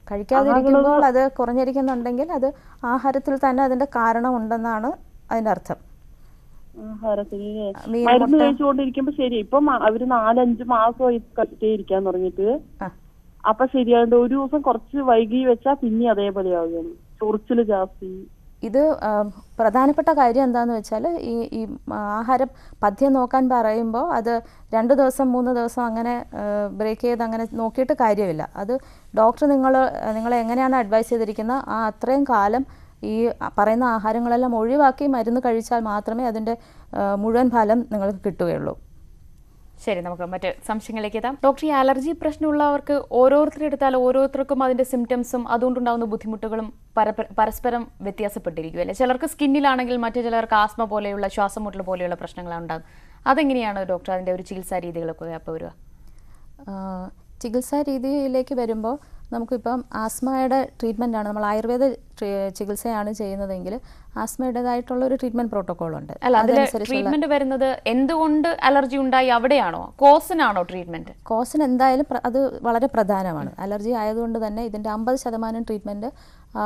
കഴിക്കാതിരിക്കുമ്പോൾ അത് കുറഞ്ഞിരിക്കുന്നുണ്ടെങ്കിൽ അത് ആഹാരത്തിൽ തന്നെ അതിന്റെ കാരണം ഉണ്ടെന്നാണ് അതിന്റെ അർത്ഥം. മരുന്ന് കഴിച്ചുകൊണ്ടിരിക്കുമ്പോ ശരി. ഇപ്പം അവര് 4-5 മാസമായി കഴിച്ചേ ഇരിക്കാൻ തുടങ്ങിയിട്ട്. അപ്പൊ ശരിയാണ്ട് ഒരു ദിവസം കുറച്ച് വൈകി വെച്ചാ പിന്നെ അതേപോലെ ആവുകയാണ്, ചൊറിച്ചില് ജാസ്തി. ഇത് പ്രധാനപ്പെട്ട കാര്യം എന്താണെന്ന് വെച്ചാൽ ഈ ആഹാരം പഥ്യം നോക്കാൻ പറയുമ്പോൾ അത് 2 ദിവസം 3 ദിവസം അങ്ങനെ ബ്രേക്ക് ചെയ്ത് അങ്ങനെ നോക്കിയിട്ട് കാര്യമില്ല. അത് ഡോക്ടർ നിങ്ങളെ എങ്ങനെയാണ് അഡ്വൈസ് ചെയ്തിരിക്കുന്നത് ആ അത്രയും കാലം ഈ പറയുന്ന ആഹാരങ്ങളെല്ലാം ഒഴിവാക്കി മരുന്ന് കഴിച്ചാൽ മാത്രമേ അതിൻ്റെ മുഴുവൻ ഫലം നിങ്ങൾക്ക് കിട്ടുകയുള്ളൂ. ശരി, നമുക്ക് മറ്റ് സംശയങ്ങളിലേക്ക് എത്താം. ഡോക്ടർ, ഈ അലർജി പ്രശ്നമുള്ളവർക്ക് ഓരോരുത്തരെടുത്താൽ ഓരോരുത്തർക്കും അതിന്റെ സിംറ്റംസും അതുകൊണ്ടുണ്ടാകുന്ന ബുദ്ധിമുട്ടുകളും പരസ്പരം വ്യത്യാസപ്പെട്ടിരിക്കും അല്ലേ? ചിലർക്ക് സ്കിന്നിലാണെങ്കിൽ മറ്റു ചിലർക്ക് ആസ്മ പോലെയുള്ള ശ്വാസമുട്ടൽ പോലെയുള്ള പ്രശ്നങ്ങളാണ് ഉണ്ടാകുന്നത്. അതെങ്ങനെയാണ് ഡോക്ടർ അതിന്റെ ഒരു ചികിത്സാ രീതികളൊക്കെ അപ്പോൾ വരിക? ചികിത്സാ രീതിയിലേക്ക് വരുമ്പോൾ നമുക്കിപ്പം ആസ്മയുടെ ട്രീറ്റ്മെൻറ്റാണ്, നമ്മൾ ആയുർവേദ ചികിത്സയാണ് ചെയ്യുന്നതെങ്കിൽ ആസ്മയുടേതായിട്ടുള്ള ഒരു ട്രീറ്റ്മെൻറ്റ് പ്രോട്ടോക്കോളുണ്ട്. അല്ല, അതിൽ ട്രീറ്റ്മെന്റ് വരുന്നത് എന്തുകൊണ്ട് അലർജി ഉണ്ടായി അവിടെയാണോ, കോസിനാണോ ട്രീറ്റ്മെന്റ്? കോസിന് എന്തായാലും അത് വളരെ പ്രധാനമാണ്. അലർജി ആയതുകൊണ്ട് തന്നെ ഇതിൻ്റെ 50% ട്രീറ്റ്മെൻറ്റ് ആ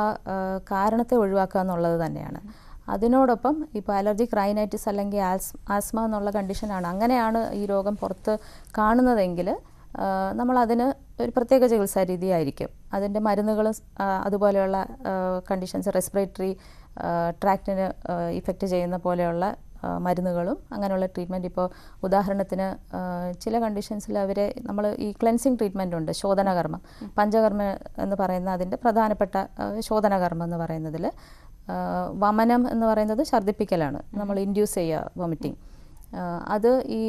കാരണത്തെ ഒഴിവാക്കുക എന്നുള്ളത് തന്നെയാണ്. അതിനോടൊപ്പം ഇപ്പോൾ അലർജിക് റൈനൈറ്റിസ് അല്ലെങ്കിൽ ആസ്മ എന്നുള്ള കണ്ടീഷനാണ്, അങ്ങനെയാണ് ഈ രോഗം പുറത്ത് കാണുന്നതെങ്കിൽ നമ്മളതിന് ഒരു പ്രത്യേക ചികിത്സാ രീതിയായിരിക്കും. അതിൻ്റെ മരുന്നുകൾ അതുപോലെയുള്ള കണ്ടീഷൻസ്, റെസ്പിറേറ്ററി ട്രാക്റ്റിന് ഇഫക്റ്റ് ചെയ്യുന്ന പോലെയുള്ള മരുന്നുകളും അങ്ങനെയുള്ള ട്രീറ്റ്മെൻറ്റ്. ഇപ്പോൾ ഉദാഹരണത്തിന് ചില കണ്ടീഷൻസിൽ നമ്മൾ ഈ ക്ലെൻസിങ് ട്രീറ്റ്മെൻ്റ് ഉണ്ട്, ശോധനകർമ്മം, പഞ്ചകർമ്മ എന്ന് പറയുന്ന അതിൻ്റെ പ്രധാനപ്പെട്ട ശോധനകർമ്മം എന്ന് പറയുന്നതിൽ വമനം എന്ന് പറയുന്നത് ഛർദ്ദിപ്പിക്കലാണ്, നമ്മൾ ഇൻഡ്യൂസ് ചെയ്യുക വോമിറ്റിംഗ്. അത് ഈ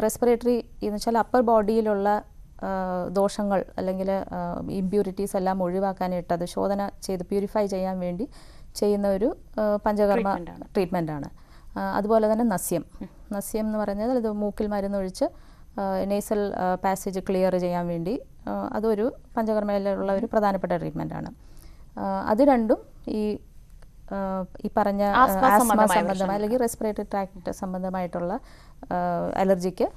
റെസ്പിറേറ്ററി എന്ന് വെച്ചാൽ അപ്പർ ബോഡിയിലുള്ള ദോഷങ്ങൾ അല്ലെങ്കിൽ ഇമ്പ്യൂരിറ്റീസ് എല്ലാം ഒഴിവാക്കാനായിട്ട് അത് ശോധന ചെയ്ത് പ്യൂരിഫൈ ചെയ്യാൻ വേണ്ടി ചെയ്യുന്ന ഒരു പഞ്ചകർമ്മ ട്രീറ്റ്മെൻറ്റാണ്. അതുപോലെ തന്നെ നസ്യം എന്ന് പറഞ്ഞാൽ ഇത് മൂക്കിൽ മരുന്നൊഴിച്ച് നേസൽ പാസേജ് ക്ലിയർ ചെയ്യാൻ വേണ്ടി അതൊരു പഞ്ചകർമ്മയിലുള്ള ഒരു പ്രധാനപ്പെട്ട ട്രീറ്റ്മെൻറ്റാണ്. അത് രണ്ടും ഈ പറഞ്ഞ ആസ്മ സംബന്ധമായ അല്ലെങ്കിൽ റെസ്പിറേറ്ററി ട്രാക്ട് സംബന്ധമായിട്ടുള്ള അലർജിക്ക്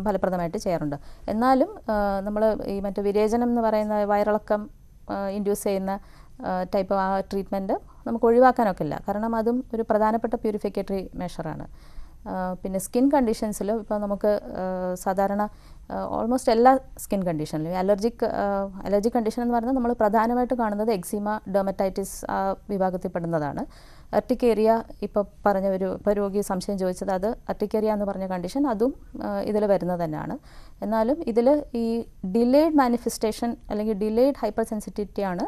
ഫലപ്രദമായിട്ട് ചെയ്യാറുണ്ട്. എന്നാലും നമ്മൾ ഈ മറ്റു വിരേചനം എന്ന് പറയുന്ന വയറിളക്കം ഇൻഡ്യൂസ് ചെയ്യുന്ന ടൈപ്പ് ആ ട്രീറ്റ്മെൻറ്റ് നമുക്ക് ഒഴിവാക്കാനൊക്കില്ല, കാരണം അതും ഒരു പ്രധാനപ്പെട്ട പ്യൂരിഫിക്കേറ്ററി മെഷറാണ്. പിന്നെ സ്കിൻ കണ്ടീഷൻസിലും ഇപ്പോൾ നമുക്ക് സാധാരണ ഓൾമോസ്റ്റ് എല്ലാ സ്കിൻ കണ്ടീഷനിലും അലർജിക് കണ്ടീഷൻ എന്ന് പറയുന്നത് നമ്മൾ പ്രധാനമായിട്ട് കാണുന്നത് എക്സിമ, ഡെർമറ്റൈറ്റിസ് ആ വിഭാഗത്തിൽപ്പെടുന്നതാണ്. അർട്ടിക്കേറിയ ഇപ്പോൾ പറഞ്ഞ ഇപ്പോൾ രോഗി സംശയം ചോദിച്ചത് അത് അർട്ടിക്കേറിയ എന്ന് പറഞ്ഞ കണ്ടീഷൻ അതും ഇതിൽ വരുന്നത് തന്നെയാണ്. എന്നാലും ഇതിൽ ഈ ഡിലേഡ് മാനിഫെസ്റ്റേഷൻ അല്ലെങ്കിൽ ഡിലേഡ് ഹൈപ്പർ സെൻസിറ്റിവിറ്റിയാണ്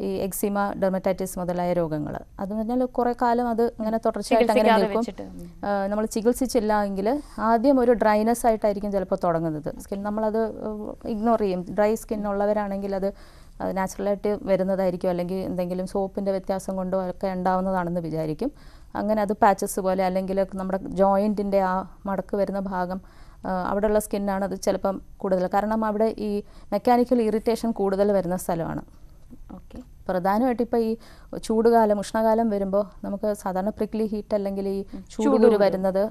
ഈ എക്സിമ, ഡെർമറ്റൈറ്റിസ് മുതലായ രോഗങ്ങൾ. അതെന്ന് പറഞ്ഞാൽ കുറേ കാലം അത് അങ്ങനെ തുടർച്ചയായിട്ട് അങ്ങനെ നിൽക്കും. നമ്മൾ ചികിത്സിച്ചില്ല എങ്കിൽ ആദ്യം ഒരു ഡ്രൈനെസ് ആയിട്ടായിരിക്കും ചിലപ്പോൾ തുടങ്ങുന്നത്. സ്കിൻ നമ്മളത് ഇഗ്നോർ ചെയ്യും. ഡ്രൈ സ്കിൻ ഉള്ളവരാണെങ്കിൽ അത് നാച്ചുറലായിട്ട് വരുന്നതായിരിക്കും, അല്ലെങ്കിൽ എന്തെങ്കിലും സോപ്പിൻ്റെ വ്യത്യാസം കൊണ്ടോ ഒക്കെ ഉണ്ടാവുന്നതാണെന്ന് വിചാരിക്കും. അങ്ങനെ അത് പാച്ചസ് പോലെ അല്ലെങ്കിൽ നമ്മുടെ ജോയിൻറ്റിൻ്റെ ആ മടക്ക് വരുന്ന ഭാഗം അവിടെയുള്ള സ്കിന്നാണ് അത് ചിലപ്പം കൂടുതൽ, കാരണം അവിടെ ഈ മെക്കാനിക്കൽ ഇറിറ്റേഷൻ കൂടുതൽ വരുന്ന സ്ഥലമാണ്. ഓക്കെ, പ്രധാനമായിട്ട് ഇപ്പോൾ ഈ ചൂടുകാലം, ഉഷ്ണകാലം വരുമ്പോൾ നമുക്ക് സാധാരണ പ്രിക്ലി ഹീറ്റ് അല്ലെങ്കിൽ ഈ ചൂടുകുരു വരുന്നത്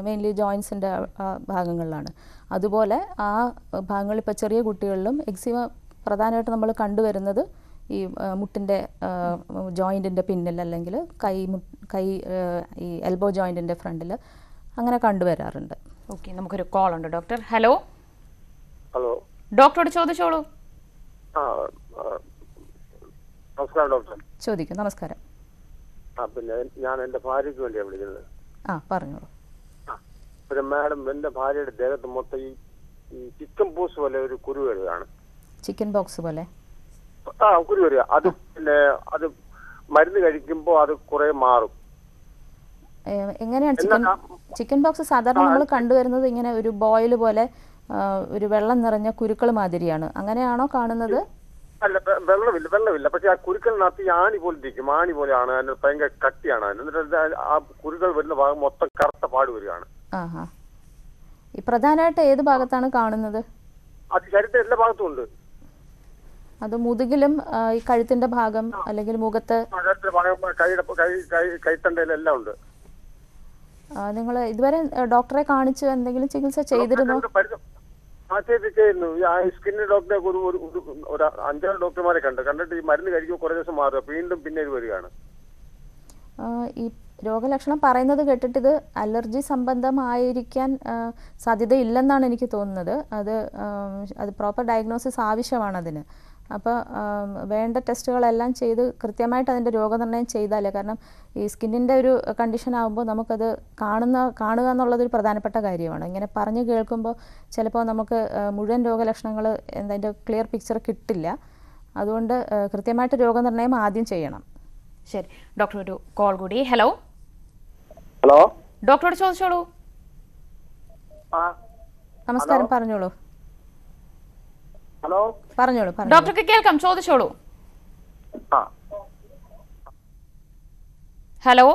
മെയിൻലി ജോയിൻസിൻ്റെ ഭാഗങ്ങളിലാണ്. അതുപോലെ ആ ഭാഗങ്ങളിൽ ഇപ്പോൾ ചെറിയ കുട്ടികളിലും എക്സിമ പ്രധാനമായിട്ട് നമ്മൾ കണ്ടുവരുന്നത് ഈ മുട്ടിൻ്റെ ജോയിൻറ്റിൻ്റെ പിന്നിൽ അല്ലെങ്കിൽ കൈ ഈ എൽബോ ജോയിൻറ്റിൻ്റെ ഫ്രണ്ടിൽ അങ്ങനെ കണ്ടുവരാറുണ്ട്. ഓക്കെ, നമുക്കൊരു കോൾ ഉണ്ട് ഡോക്ടർ. ഹലോ. ഹലോ, ഡോക്ടറോട് ചോദിച്ചോളൂ. നമസ്കാരം ഡോക്ടർ. ചോദിക്കും. നമസ്കാരം. പിന്നെ ഞാൻ എൻ്റെ ഭാര്യയ്ക്ക് വേണ്ടിയാണ് വിളിക്കുന്നത്. പറഞ്ഞോളൂ. ഒരു മാഡം, എന്റെ ഭാര്യയുടെ ദേഹത്ത് മൊത്തം ഈ ചിക്കൻ പോക്സ് പോലെ ഒരു കുരു വരികയാണ്. ചിക്കൻ ബോക്സ് പോലെ കുരു വരിക. അത് പിന്നെ അത് മരുന്ന് കഴിക്കുമ്പോൾ അത് കുറെ മാറും. എങ്ങനെയാണ് ചിക്കൻ ബോക്സ്? സാധാരണ നമ്മൾ കണ്ടുവരുന്നത് ഇങ്ങനെ ഒരു ബോയിൽ പോലെ ഒരു വെള്ളം നിറഞ്ഞ കുരുക്കൾ മാതിരിയാണ്. അങ്ങനെയാണോ കാണുന്നത്? അല്ല, വെള്ളമില്ല. പക്ഷെ ആ കുരുക്കളിനകത്ത് ഈ ആണി പോലെ ഇരിക്കും. ആണി പോലെയാണ്. അതിന് ഭയങ്കര കട്ടിയാണ്. എന്നിട്ട് ആ കുരുക്കൾ വരുന്ന ഭാഗം മൊത്തം കറുത്ത പാട് വരികയാണ്. ഈ പ്രധാനമായിട്ട് ഏത് ഭാഗത്താണ് കാണുന്നത്? അത് ശരീരത്തെ എല്ലാ ഭാഗത്തും ഉണ്ട്. അത് മുതുകിലും ഈ കഴുത്തിന്റെ ഭാഗം അല്ലെങ്കിൽ മുഖത്ത്? കൈത്തണ്ടയിലെല്ലാം ഉണ്ട്. നിങ്ങൾ ഇതുവരെ ഡോക്ടറെ കാണിച്ച് എന്തെങ്കിലും ചികിത്സ ചെയ്തിരുന്നോ? ചെയ്യുന്നു. സ്കിൻ ഡോക്ടറെ ഒരു 5-6 ഡോക്ടർമാരെ കണ്ടിട്ട് ഈ മരുന്ന് കഴിക്കുമ്പോൾ കുറേ ദിവസം മാറുക, വീണ്ടും പിന്നെ ഇത് വരികയാണ്. ഈ രോഗലക്ഷണം പറയുന്നത് കേട്ടിട്ട് ഇത് അലർജി സംബന്ധമായിരിക്കാൻ സാധ്യതയില്ലെന്നാണ് എനിക്ക് തോന്നുന്നത്. അത് പ്രോപ്പർ ഡയഗ്നോസിസ് ആവശ്യമാണ് അതിന്. അപ്പോൾ വേണ്ട ടെസ്റ്റുകളെല്ലാം ചെയ്ത് കൃത്യമായിട്ട് അതിൻ്റെ രോഗനിർണയം ചെയ്താലേ, കാരണം ഈ സ്കിന്നിൻ്റെ ഒരു കണ്ടീഷൻ ആകുമ്പോൾ നമുക്കത് കാണുക എന്നുള്ളതൊരു പ്രധാനപ്പെട്ട കാര്യമാണ്. ഇങ്ങനെ പറഞ്ഞു കേൾക്കുമ്പോൾ ചിലപ്പോൾ നമുക്ക് മുഴുവൻ രോഗലക്ഷണങ്ങൾ അതിൻ്റെ ക്ലിയർ പിക്ചർ കിട്ടില്ല. അതുകൊണ്ട് കൃത്യമായിട്ട് രോഗനിർണയം ആദ്യം ചെയ്യണം. ശരി ഡോക്ടർ, ഒരു കോൾ കൂടി. ഹലോ ഡോക്ടറോട് ചോദിച്ചോളൂ. നമസ്കാരം, പറഞ്ഞോളൂ. ഹലോ, പറഞ്ഞോളൂ. ഡോക്ടർക്ക് കേൾക്കാം, ചോദിച്ചോളൂ. ഹലോ.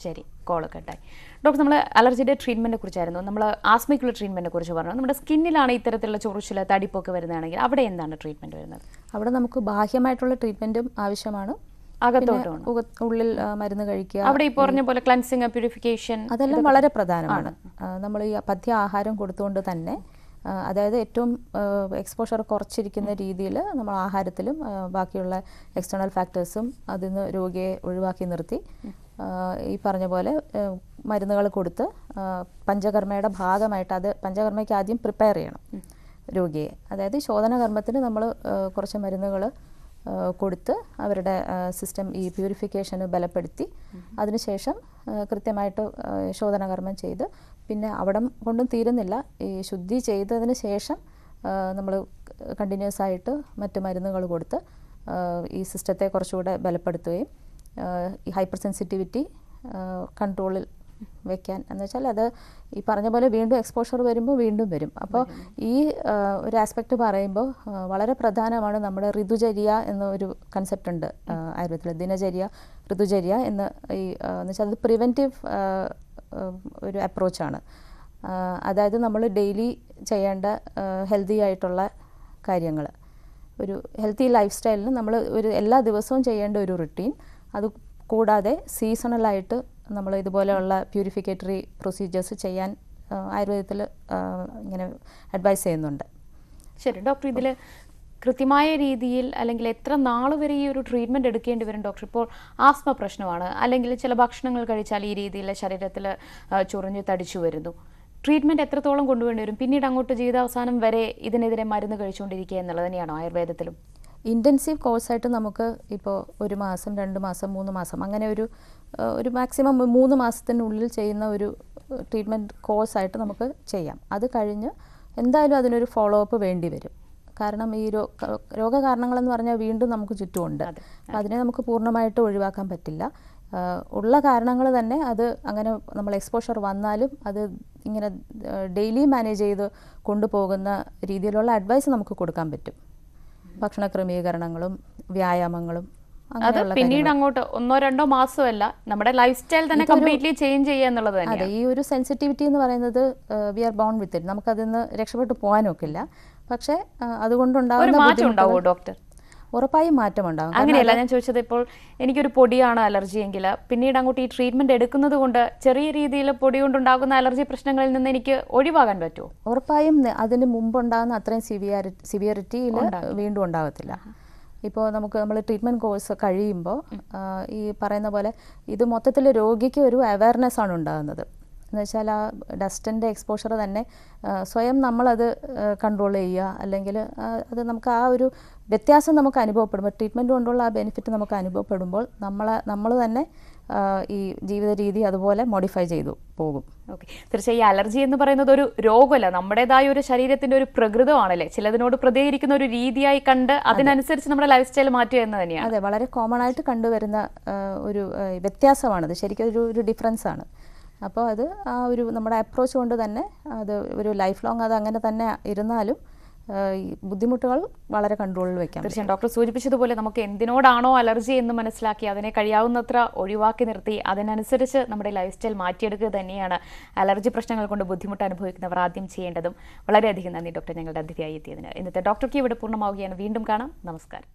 ശരി, കോൾ കട്ടായി. ഡോക്ടർ, നമ്മൾ അലർജിയുടെ ട്രീറ്റ്മെന്റിനെ കുറിച്ചായിരുന്നു. നമ്മൾ ആസ്മയ്ക്കുള്ള ട്രീറ്റ്മെന്റിനെ കുറിച്ച് പറഞ്ഞു. നമ്മുടെ സ്കിന്നിലാണ് ഇത്തരത്തിലുള്ള ചൊറിച്ചിൽ, തടിപ്പൊക്കെ വരുന്നതാണെങ്കിൽ അവിടെ എന്താണ് ട്രീറ്റ്മെന്റ് വരുന്നത്? അവിടെ നമുക്ക് ബാഹ്യമായിട്ടുള്ള ട്രീറ്റ്മെന്റും ആവശ്യമാണ്. ഉള്ളിൽ മരുന്ന് കഴിക്കുക, അവിടെ ഈ പറഞ്ഞ പോലെ ക്ലൻസിങ്, പ്യൂരിഫിക്കേഷൻ, അതെല്ലാം വളരെ പ്രധാനമാണ്. നമ്മൾ ഈ പഥ്യ ആഹാരം കൊടുത്തുകൊണ്ട് തന്നെ, അതായത് ഏറ്റവും എക്സ്പോഷർ കുറച്ചിരിക്കുന്ന രീതിയിൽ നമ്മൾ ആഹാരത്തിലും ബാക്കിയുള്ള എക്സ്റ്റേണൽ ഫാക്ടേഴ്സും അതിൽ നിന്ന് രോഗിയെ ഒഴിവാക്കി നിർത്തി ഈ പറഞ്ഞ പോലെ മരുന്നുകൾ കൊടുത്ത് പഞ്ചകർമ്മയുടെ ഭാഗമായിട്ട് പഞ്ചകർമ്മയ്ക്ക് ആദ്യം പ്രിപ്പയർ ചെയ്യണം രോഗിയെ. അതായത് ശോധനകർമ്മത്തിന് നമ്മൾ കുറച്ച് മരുന്നുകൾ കൊടുത്ത് അവരുടെ സിസ്റ്റം ഈ പ്യൂരിഫിക്കേഷന് ബലപ്പെടുത്തി അതിനുശേഷം കൃത്യമായിട്ട് ശോധനകർമ്മം ചെയ്ത്, പിന്നെ അവിടെ കൊണ്ടും തീരുന്നില്ല, ഈ ശുദ്ധി ചെയ്തതിന് ശേഷം നമ്മൾ കണ്ടിന്യൂസ് ആയിട്ട് മറ്റ് മരുന്നുകൾ കൊടുത്ത് ഈ സിസ്റ്റത്തെ കുറച്ചുകൂടെ ബലപ്പെടുത്തുകയും ഈ ഹൈപ്പർ സെൻസിറ്റിവിറ്റി കൺട്രോളിൽ വെക്കാൻ, എന്ന് വെച്ചാൽ അത് ഈ പറഞ്ഞ പോലെ വീണ്ടും എക്സ്പോഷർ വരുമ്പോൾ വീണ്ടും വരും. അപ്പോൾ ഈ ഒരു ആസ്പെക്റ്റ് പറയുമ്പോൾ വളരെ പ്രധാനമാണ് നമ്മുടെ ഋതുചര്യ എന്നൊരു കൺസെപ്റ്റ് ഉണ്ട് ആയുർവേദത്തിൽ. ദിനചര്യ, ഋതുചര്യ എന്ന് എന്ന് വെച്ചാൽ അത് പ്രിവെൻറ്റീവ് ഒരു അപ്രോച്ചാണ്. അതായത് നമ്മൾ ഡെയിലി ചെയ്യേണ്ട ഹെൽത്തി ആയിട്ടുള്ള കാര്യങ്ങൾ, ഒരു ഹെൽത്തി ലൈഫ് സ്റ്റൈലിന് നമ്മൾ എല്ലാ ദിവസവും ചെയ്യേണ്ട ഒരു റുട്ടീൻ. അത് കൂടാതെ സീസണലായിട്ട് നമ്മൾ ഇതുപോലെയുള്ള പ്യൂരിഫിക്കേറ്ററി പ്രൊസീജിയേഴ്സ് ചെയ്യാൻ ആയുർവേദത്തിൽ ഇങ്ങനെ അഡ്വൈസ് ചെയ്യുന്നുണ്ട്. ശരി ഡോക്ടർ, ഇതിൽ കൃത്യമായ രീതിയിൽ അല്ലെങ്കിൽ എത്ര നാൾ വരെ ഈ ഒരു ട്രീറ്റ്മെൻറ്റ് എടുക്കേണ്ടി വരും ഡോക്ടർ? ഇപ്പോൾ ആസ്മ പ്രശ്നമാണ്, അല്ലെങ്കിൽ ചില ഭക്ഷണങ്ങൾ കഴിച്ചാൽ ഈ രീതിയിൽ ശരീരത്തിൽ ചൊറിഞ്ഞ് തടിച്ചു വരുന്നു. ട്രീറ്റ്മെൻറ്റ് എത്രത്തോളം കൊണ്ടുവേണ്ടി വരും? പിന്നീട് അങ്ങോട്ട് ജീവിതാവസാനം വരെ ഇതിനെതിരെ മരുന്ന് കഴിച്ചുകൊണ്ടിരിക്കുക എന്നുള്ളത് തന്നെയാണോ ആയുർവേദത്തിലും? ഇൻറ്റൻസീവ് കോഴ്സായിട്ട് നമുക്ക് ഇപ്പോൾ 1 മാസം, 2 മാസം, 3 മാസം അങ്ങനെ ഒരു മാക്സിമം 3 മാസത്തിനുള്ളിൽ ചെയ്യുന്ന ഒരു ട്രീറ്റ്മെൻറ്റ് കോഴ്സായിട്ട് നമുക്ക് ചെയ്യാം. അത് കഴിഞ്ഞ് എന്തായാലും അതിനൊരു ഫോളോ അപ്പ് വേണ്ടി വരും. കാരണം ഈ രോഗകാരണങ്ങളെന്ന് പറഞ്ഞാൽ വീണ്ടും നമുക്ക് ചുറ്റുമുണ്ട്. അതിനെ നമുക്ക് പൂർണ്ണമായിട്ട് ഒഴിവാക്കാൻ പറ്റില്ല. ഉള്ള കാരണങ്ങൾ തന്നെ അത് അങ്ങനെ നമ്മൾ എക്സ്പോഷർ വന്നാലും അത് ഇങ്ങനെ ഡെയിലി മാനേജ് ചെയ്ത് കൊണ്ടുപോകുന്ന രീതിയിലുള്ള അഡ്വൈസ് നമുക്ക് കൊടുക്കാൻ പറ്റും. ഭക്ഷണ ക്രമീകരണങ്ങളും വ്യായാമങ്ങളും അത് പിന്നീട് അങ്ങോട്ട് 1-2 മാസമല്ല, നമ്മുടെ ലൈഫ് സ്റ്റൈൽ തന്നെ കംപ്ലീറ്റ്ലി ചേഞ്ച് ചെയ്യുക എന്നുള്ളത് തന്നെ. അതെ, ഈ ഒരു സെൻസിറ്റിവിറ്റി എന്ന് പറയുന്നത് we are born with it. നമുക്കതിൽ നിന്ന് രക്ഷപ്പെട്ടു പോകാനൊക്കില്ല. പക്ഷേ അതുകൊണ്ടുണ്ടാകുന്ന മാറ്റം ഉണ്ടാവുമോ ഡോക്ടർ? ഉറപ്പായും മാറ്റമുണ്ടാകും. അങ്ങനെയല്ല ഞാൻ ചോദിച്ചത്, ഇപ്പോൾ എനിക്കൊരു പൊടിയാണ് അലർജി എങ്കിൽ പിന്നീട് അങ്ങോട്ട് ഈ ട്രീറ്റ്മെന്റ് എടുക്കുന്നത് കൊണ്ട് ചെറിയ രീതിയിൽ പൊടി കൊണ്ടുണ്ടാകുന്ന അലർജി പ്രശ്നങ്ങളിൽ നിന്ന് എനിക്ക് ഒഴിവാകാൻ പറ്റുമോ? ഉറപ്പായും അതിന് മുമ്പുണ്ടാകുന്ന അത്രയും സിവിയറിറ്റിയിൽ വീണ്ടും ഉണ്ടാകത്തില്ല. ഇപ്പോൾ നമ്മൾ ട്രീറ്റ്മെൻറ്റ് കോഴ്സ് കഴിയുമ്പോൾ ഈ പറയുന്ന പോലെ ഇത് മൊത്തത്തിൽ രോഗിക്ക് ഒരു അവയർനെസ് ആണ് ഉണ്ടാകുന്നത്. എന്ന് വെച്ചാൽ ആ ഡസ്റ്റിൻ്റെ എക്സ്പോഷർ തന്നെ സ്വയം നമ്മളത് കൺട്രോൾ ചെയ്യുക, അല്ലെങ്കിൽ അത് നമുക്ക് ആ ഒരു വ്യത്യാസം നമുക്ക് അനുഭവപ്പെടുമ്പോൾ, ട്രീറ്റ്മെൻറ്റ് കൊണ്ടുള്ള ആ ബെനിഫിറ്റ് നമുക്ക് അനുഭവപ്പെടുമ്പോൾ നമ്മൾ തന്നെ ഈ ജീവിത രീതി അതുപോലെ മോഡിഫൈ ചെയ്തു പോകും. ഓക്കെ, തീർച്ചയായും ഈ അലർജി എന്ന് പറയുന്നത് ഒരു രോഗമല്ല, നമ്മുടേതായ ഒരു ശരീരത്തിന്റെ ഒരു പ്രകൃതമാണല്ലേ, ചിലതിനോട് പ്രതികരിക്കുന്ന ഒരു രീതിയായി കണ്ട് അതിനനുസരിച്ച് നമ്മുടെ ലൈഫ് സ്റ്റൈൽ മാറ്റുക എന്ന് തന്നെയാണ്. അതെ, വളരെ കോമൺ ആയിട്ട് കണ്ടുവരുന്ന ഒരു വ്യത്യാസമാണത്, ശരിക്കും ഒരു ഡിഫറൻസ് ആണ്. അപ്പോൾ അത് ആ ഒരു നമ്മുടെ അപ്രോച്ച് കൊണ്ട് തന്നെ അത് ഒരു ലൈഫ് ലോങ് അത് അങ്ങനെ തന്നെ ഇരുന്നാലും ഈ ബുദ്ധിമുട്ടുകൾ വളരെ കൺട്രോളിൽ വെക്കാം. തീർച്ചയായും ഡോക്ടർ സൂചിപ്പിച്ചതുപോലെ നമുക്ക് എന്തിനോടാണോ അലർജി എന്ന് മനസ്സിലാക്കി അതിനെ കഴിയാവുന്നത്ര ഒഴിവാക്കി നിർത്തി അതിനനുസരിച്ച് നമ്മുടെ ലൈഫ് സ്റ്റൈൽ മാറ്റിയെടുക്കുക തന്നെയാണ് അലർജി പ്രശ്നങ്ങൾ കൊണ്ട് ബുദ്ധിമുട്ട് അനുഭവിക്കുന്നവർ ആദ്യം ചെയ്യേണ്ടതും. വളരെയധികം നന്ദി ഡോക്ടർ, ഞങ്ങളുടെ അതിഥിയായി എത്തിയതിന്. ഇന്നത്തെ ഡോക്ടർക്ക് ഇവിടെ പൂർണ്ണമാവുകയാണ്. വീണ്ടും കാണാം. നമസ്കാരം.